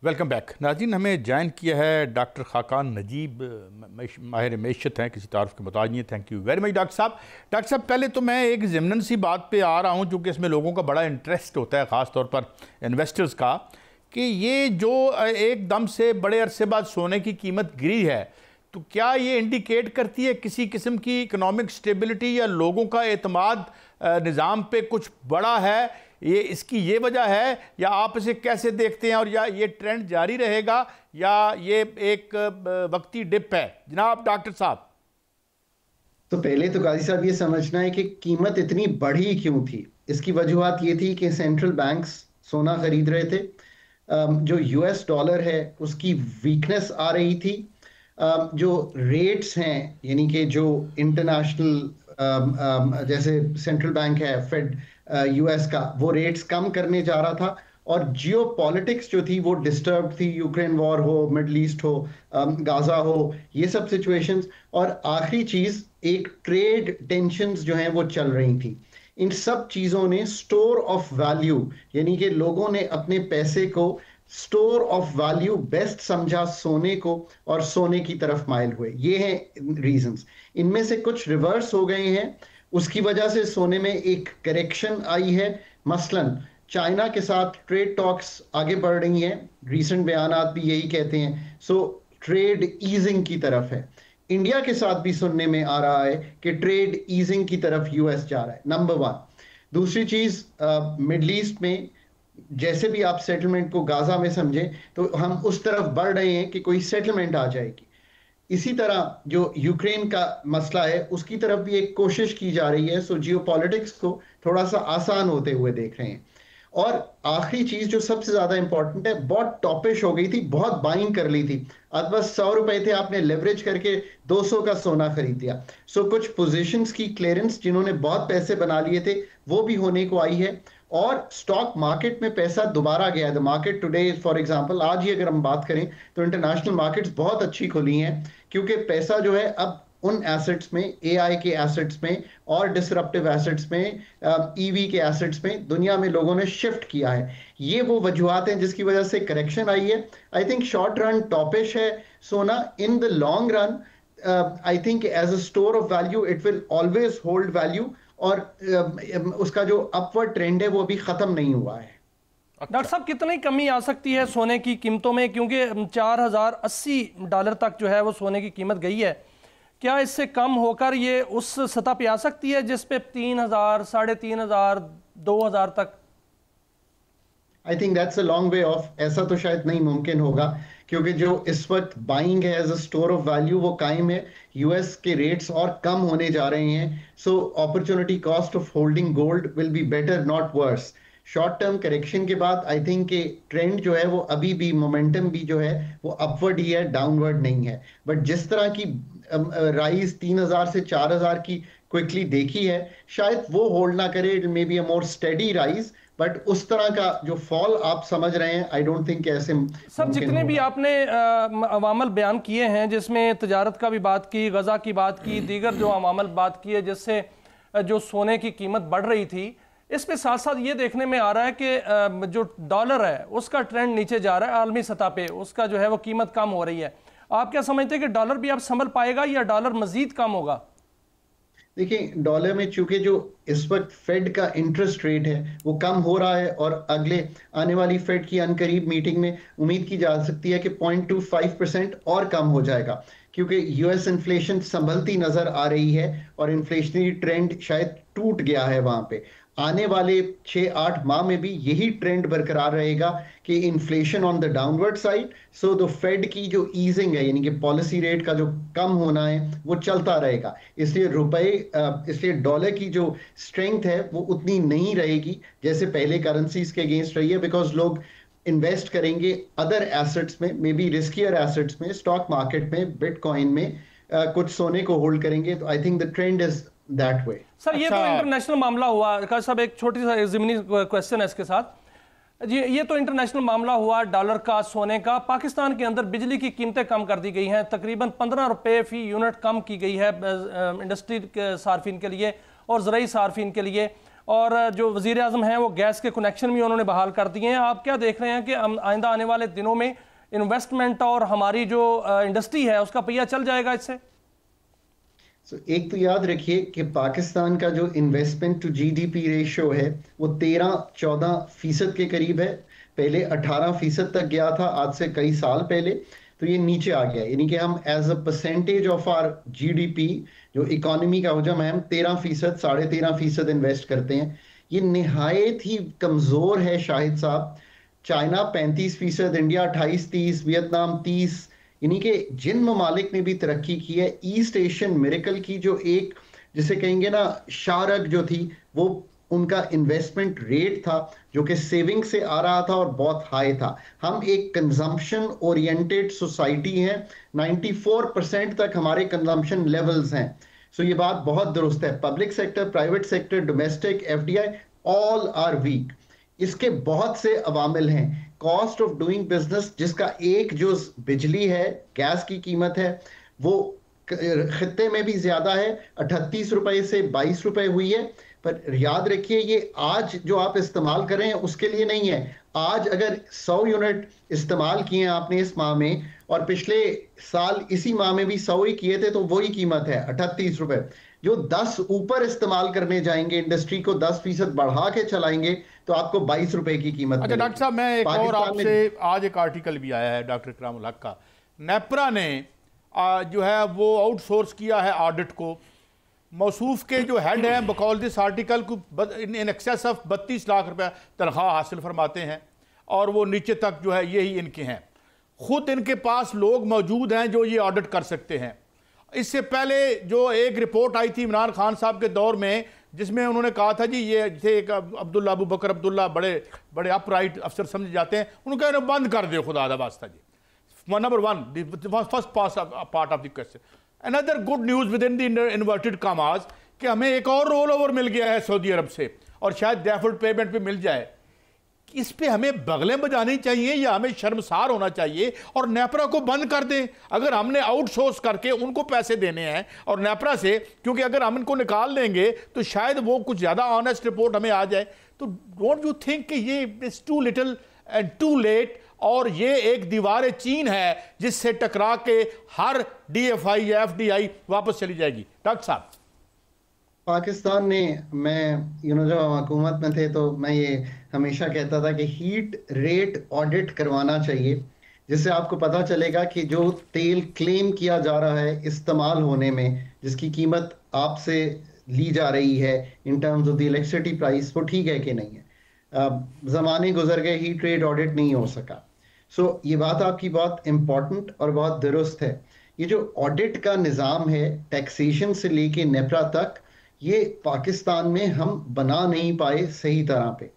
वेलकम बैक। नाज़रीन, हमें ज्वाइन किया है डॉक्टर खाकान नजीब, माहिर मैशत हैं, किसी तारुफ के मुताज नहीं है। Thank you very much doctor साहब। डॉक्टर साहब, पहले तो मैं एक ज़िमनन सी बात पे आ रहा हूँ क्योंकि इसमें लोगों का बड़ा इंटरेस्ट होता है, ख़ास तौर पर इन्वेस्टर्स का, कि ये जो एकदम से बड़े अरसे बाद सोने की कीमत गिरी है, तो क्या ये इंडिकेट करती है किसी किस्म की इकनॉमिक स्टेबिलिटी या लोगों का एतमाद निज़ाम पे कुछ बड़ा है? ये इसकी ये वजह है या आप इसे कैसे देखते हैं, और या ये ट्रेंड जारी रहेगा या ये एक वक्ती डिप है? जनाब डॉक्टर साहब। तो पहले तो गाजी साहब ये समझना है कि कीमत इतनी बढ़ी क्यों थी। इसकी वजूहत ये थी कि सेंट्रल बैंक्स सोना खरीद रहे थे, जो यूएस डॉलर है उसकी वीकनेस आ रही थी, जो रेट्स हैं यानी कि जो इंटरनेशनल जैसे सेंट्रल बैंक है फेड यूएस का, वो रेट्स कम करने जा रहा था, और जियो पॉलिटिक्स जो थी वो डिस्टर्ब थी, यूक्रेन वॉर हो, मिडल ईस्ट हो, गाजा हो, ये सब सिचुएशंस, और आखिरी चीज एक ट्रेड टेंशंस जो हैं वो चल रही थी। इन सब चीजों ने स्टोर ऑफ वैल्यू यानी कि लोगों ने अपने पैसे को स्टोर ऑफ वैल्यू बेस्ट समझा सोने को, और सोने की तरफ माइल हुए। ये हैं रीजंस। इनमें से कुछ रिवर्स हो गए हैं, उसकी वजह से सोने में एक करेक्शन आई है। मसलन चाइना के साथ ट्रेड टॉक्स आगे बढ़ रही हैं, रीसेंट बयानात भी यही कहते हैं, सो ट्रेड ईजिंग की तरफ है। इंडिया के साथ भी सुनने में आ रहा है कि ट्रेड ईजिंग की तरफ यूएस जा रहा है, नंबर 1। दूसरी चीज, मिडल ईस्ट में जैसे भी आप सेटलमेंट को गाजा में समझें तो हम उस तरफ बढ़ रहे हैं कि कोई सेटलमेंट आ जाएगी। इसी तरह जो यूक्रेन का मसला है उसकी तरफ भी एक कोशिश की जा रही है, सो जियोपॉलिटिक्स को थोड़ा सा आसान होते हुए देख रहे हैं। और आखिरी चीज जो सबसे ज्यादा इंपॉर्टेंट है, बहुत टॉपिश हो गई थी, बहुत बाइंग कर ली थी, अब बस 100 रुपए थे, आपने लेवरेज करके 200 का सोना खरीद दिया। सो कुछ पोजीशंस की क्लियरेंस जिन्होंने बहुत पैसे बना लिए थे वो भी होने को आई है, और स्टॉक मार्केट में पैसा दोबारा गया है। The market today for example, आज ही अगर हम बात करें तो इंटरनेशनल मार्केट्स बहुत अच्छी खुली हैं, क्योंकि पैसा जो है अब उन एसेट्स में, एआई के एसेट्स में और डिसरप्टिव एसेट्स में, ईवी के एसेट्स में दुनिया में लोगों ने शिफ्ट किया है। ये वो वजूहत हैं जिसकी वजह से करेक्शन आई है। I think short run toppish है सोना, in the long run I think as a store of value it will always hold value, और उसका जो अपवर्ड ट्रेंड है वो अभी खत्म नहीं हुआ है। डॉक्टर साहब, कितनी कमी आ सकती है सोने की कीमतों में, क्योंकि $4080 तक जो है वो सोने की कीमत गई है, क्या इससे कम होकर ये उस सतह पे आ सकती है जिस पे 3000, 3500, 2000 तक? I think that's a long way of. ऐसा तो शायद नहीं मुमकिन होगा, क्योंकि जो इस वक्त बाइंग है as a store of value वो कायम है। यूएस के रेट्स और कम होने जा रहे हैं, so opportunity cost of holding gold will be better not worse. Short term correction के बाद आई थिंक कि ट्रेंड जो है वो अभी भी, मोमेंटम भी जो है वो अपवर्ड ही है, डाउनवर्ड नहीं है। बट जिस तरह की राइज 3000 से 4000 की क्विकली देखी है, शायद वो होल्ड ना करे, it may be a more steady rise, but उस तरह का जो फॉल आप समझ रहे हैं आई डोंट थिंक ऐसे। सब जितने भी आपने अवामल बयान किए हैं, जिसमें तजारत का भी बात की, गजा की बात की, दीगर जो अवामल बात की है जिससे जो सोने की कीमत बढ़ रही थी, इस पे साथ साथ ये देखने में आ रहा है कि जो डॉलर है उसका ट्रेंड नीचे जा रहा है, आलमी सतह पे उसका जो है वो कीमत कम हो रही है। आप क्या समझते हैं कि डॉलर भी अब संभल पाएगा या डॉलर मजीद कम होगा? देखिए, डॉलर में चूंकि जो इस वक्त फेड का इंटरेस्ट रेट है वो कम हो रहा है, और अगले आने वाली फेड की अनकरीब मीटिंग में उम्मीद की जा सकती है कि 0.25% और कम हो जाएगा, क्योंकि यूएस इन्फ्लेशन संभलती नजर आ रही है और इन्फ्लेशनरी ट्रेंड शायद टूट गया है वहां पे। आने वाले 6-8 माह में भी यही ट्रेंड बरकरार रहेगा कि inflation on the downward side, so the Fed की जो ईजिंग है यानी कि पॉलिसी रेट का जो कम होना है वो चलता रहेगा। इसलिए डॉलर की जो स्ट्रेंथ है वो उतनी नहीं रहेगी जैसे पहले करेंसीज के अगेंस्ट रही है, बिकॉज लोग इन्वेस्ट करेंगे अदर एसेट्स में, मे बी रिस्कियर एसेट्स में, स्टॉक मार्केट में, बिटकॉइन में, कुछ सोने को होल्ड करेंगे। तो I think the trend is that way. Sir ये तो इंटरनेशनल मामला हुआ। सब एक छोटी सा ज़मीनी क्वेश्चन है इसके साथ जी, ये तो इंटरनेशनल मामला हुआ डॉलर का, सोने का। पाकिस्तान के अंदर बिजली की कीमतें कम कर दी गई हैं, तकरीबन 15 रुपये फी यूनिट कम की गई है इंडस्ट्री के सार्फिन के लिए और ज़राई सार्फिन के लिए, और जो वज़ीर आज़म हैं वो गैस के कनेक्शन भी उन्होंने बहाल कर दिए हैं। आप क्या देख रहे हैं कि आइंदा आने वाले दिनों में इन्वेस्टमेंट और हमारी जो इंडस्ट्री है उसका पहिया चल जाएगा इससे? एक तो याद रखिए कि पाकिस्तान का जो इन्वेस्टमेंट टू जीडीपी रेशियो है वो 13-14% के करीब है। पहले 18% तक गया था आज से कई साल पहले, तो ये नीचे आ गया। यानी कि हम as a percentage of our GDP, जो इकोनॉमी का हजम है, हम 13%, 13.5% इन्वेस्ट करते हैं। ये निहायत ही कमजोर है शाहिद साहब। चाइना 35%, इंडिया 28-30, वियतनाम 30, यानी कि जिन ममालिक ने भी तरक्की की है, ईस्ट एशियन मिरेकल की जो एक जिसे कहेंगे ना शारक जो थी, वो उनका इन्वेस्टमेंट रेट था जो कि सेविंग से आ रहा था और बहुत हाई था। हम एक कंजम्पशन ओरिएंटेड सोसाइटी हैं, 94% तक हमारे कंजम्पशन लेवल्स हैं। सो ये बात बहुत दुरुस्त है। Public sector, private sector, domestic, FDI, all are weak. इसके बहुत से अवामिल हैं। कॉस्ट ऑफ डूइंग बिजनेस, जिसका एक जो बिजली है, गैस की कीमत है, वो खित्ते में भी ज्यादा है, 38 रुपए से 22 रुपए हुई है। पर याद रखिए ये आज जो आप इस्तेमाल कर रहे हैं उसके लिए नहीं है। आज अगर 100 यूनिट इस्तेमाल किए आपने इस माह में, और पिछले साल इसी माह में भी 100 ही किए थे, तो वही कीमत है 38 रुपए। जो 10 ऊपर इस्तेमाल करने जाएंगे, इंडस्ट्री को 10% बढ़ा के चलाएंगे, तो आपको 22 रुपए की कीमत। अच्छा डॉक्टर साहब, मैं एक और आपसे, आज एक आर्टिकल भी आया है डॉक्टर इकरामुल हक का, नेपरा ने जो है वो आउटसोर्स किया है ऑडिट को। मौसूफ के जो हेड हैं बकौल दिस आर्टिकल को इन एक्सेस ऑफ 32 लाख रुपए तनख्वाह हासिल फरमाते हैं, और वो नीचे तक जो है यही इनके हैं। खुद इनके पास लोग मौजूद हैं जो ये ऑडिट कर सकते हैं। इससे पहले जो एक रिपोर्ट आई थी इमरान खान साहब के दौर में, जिसमें उन्होंने कहा था जी ये थे एक अब्दुल्ला अबू बकर अब्दुल्ला बड़े बड़े अपराइट अफसर समझे जाते हैं, उनको कहना बंद कर दो खुदा दा वास्ता जी। Number one, first part of the question. Another good news within the inverted commas कि हमें एक और रोल ओवर मिल गया है सऊदी अरब से, और शायद डेफर्ड पेमेंट पे मिल जाए। इस पे हमें बगलें बजानी चाहिए या हमें शर्मसार होना चाहिए और नेपरा को बंद कर दें? अगर हमने आउटसोर्स करके उनको पैसे देने हैं और नेपरा से, क्योंकि अगर हम इनको निकाल देंगे तो शायद वो कुछ ज़्यादा ऑनेस्ट रिपोर्ट हमें आ जाए। तो डोंट यू थिंक कि ये it's too little and too late, और ये एक दीवार चीन है जिससे टकरा के हर डीएफआई या एफडीआई वापस चली जाएगी? डॉक्टर साहब, पाकिस्तान ने, मैं जब हम हुकूमत में थे तो मैं ये हमेशा कहता था कि हीट रेट ऑडिट करवाना चाहिए, जिससे आपको पता चलेगा कि जो तेल क्लेम किया जा रहा है इस्तेमाल होने में, जिसकी कीमत आपसे ली जा रही है in terms of the electricity price, वो ठीक है कि नहीं है। ज़माने गुजर गए, हीट रेट ऑडिट नहीं हो सका। ये बात आपकी बहुत इम्पॉर्टेंट और बहुत दुरुस्त है। ये जो ऑडिट का निज़ाम है टैक्सेशन से लेके नेपरा तक, ये पाकिस्तान में हम बना नहीं पाए सही तरह पे,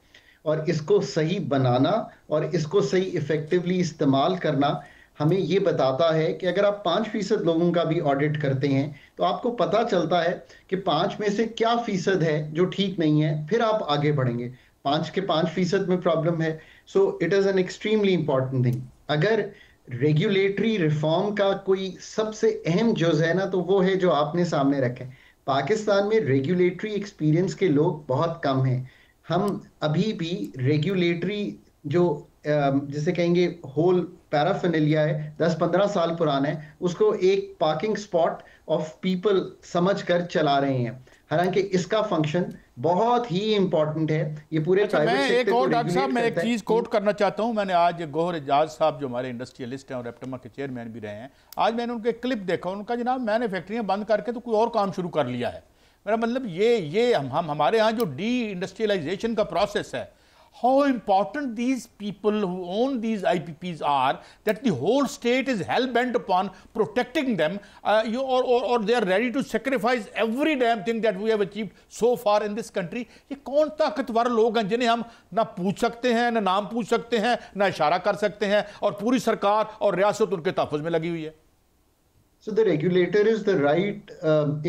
और इसको सही बनाना और इसको सही इफेक्टिवली इस्तेमाल करना हमें ये बताता है कि अगर आप 5% लोगों का भी ऑडिट करते हैं तो आपको पता चलता है कि 5 में से क्या फीसद है जो ठीक नहीं है, फिर आप आगे बढ़ेंगे। 5 के 5% में प्रॉब्लम है, so it is an extremely important thing. अगर रेगुलेटरी रिफॉर्म का कोई सबसे अहम जुज़ है ना, तो वो है जो आपने सामने रखे, पाकिस्तान में रेगुलेटरी एक्सपीरियंस के लोग बहुत कम हैं। हम अभी भी रेगुलेटरी जो जिसे कहेंगे होल पैराफिनेलिया है, 10-15 साल पुराना है, उसको एक पार्किंग स्पॉट ऑफ पीपल समझकर चला रहे हैं। हालांकि इसका फंक्शन बहुत ही इंपॉर्टेंट है। ये पूरे प्राइवेट मैं सेक्टर एक को और डॉक्टर साहब, मैं एक रेगुलेट करता है। चीज़ कोट करना चाहता हूं। मैंने आज गौहर एजाज साहब जो हमारे इंडस्ट्रियलिस्ट हैं और रेप्टमा के चेयरमैन भी रहे हैं, आज मैंने उनके क्लिप देखा। उनका जनाब मैंने फैक्ट्रियां बंद करके तो कोई और काम शुरू कर लिया है। मेरा मतलब ये हम हमारे यहाँ जो डी इंडस्ट्रियलाइजेशन का प्रोसेस है, how important these people who own these IPPs are, that the whole state is hell-bent upon protecting them, or they are ready to sacrifice every damn thing that we have achieved so far in this country. ये कौन ताकतवर लोग हैं जिन्हें हम ना पूछ सकते हैं, ना नाम पूछ सकते हैं, ना इशारा कर सकते हैं, और पूरी सरकार और रियासत उनके तहफ़्फ़ुज़ में लगी हुई है। So the regulator is the right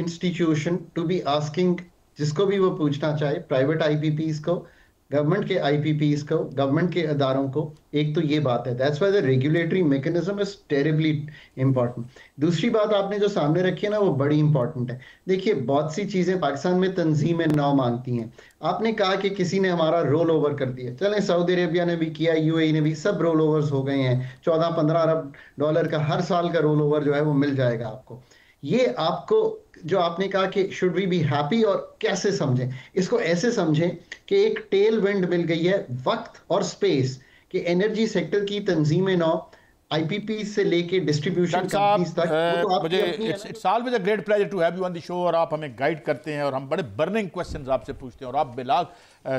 institution to be asking, जिसको भी वो पूछना चाहे, प्राइवेट IPPs को, गवर्नमेंट के IPPs को, गवर्नमेंट के अदारों को। एक तो ये बात है, that's why the regulatory mechanism is terribly important. दूसरी बात आपने जो सामने रखी है ना, वो बड़ी इंपॉर्टेंट है। देखिए, बहुत सी चीजें पाकिस्तान में तंजीमें नौ मांगती हैं। आपने कहा कि किसी ने हमारा रोल ओवर कर दिया, चलें सऊदी अरेबिया ने भी किया, UAE ने भी, सब रोल ओवर्स हो गए हैं। 14-15 अरब डॉलर का हर साल का रोल ओवर जो है वो मिल जाएगा आपको। ये आपको जो आपने कहा कि शुड वी बी हैप्पी, और कैसे समझें इसको? ऐसे समझें कि एक टेल विंड मिल गई है, वक्त और स्पेस, कि एनर्जी सेक्टर की तंजीमें नौ, IPP से लेके डिस्ट्रीब्यूशन कंपनीज तक। मुझे it's always a great pleasure to have you on the show, और आप हमें गाइड करते हैं और हम बड़े बर्निंग क्वेश्चंस आपसे पूछते हैं और आप बेलाग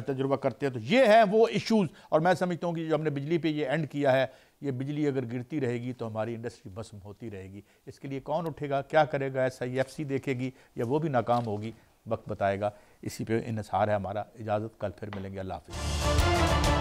तजुर्बा करते हैं। तो ये हैं वो इश्यूज, और मैं समझता हूँ कि जो हमने बिजली पे ये एंड किया है, ये बिजली अगर गिरती रहेगी तो हमारी इंडस्ट्री भस्म होती रहेगी। इसके लिए कौन उठेगा, क्या करेगा? SIFC देखेगी या वो भी नाकाम होगी? वक्त बताएगा। इसी पे इन्हिसार है हमारा। इजाज़त, कल फिर मिलेंगे। अल्लाह हाफ़िज़।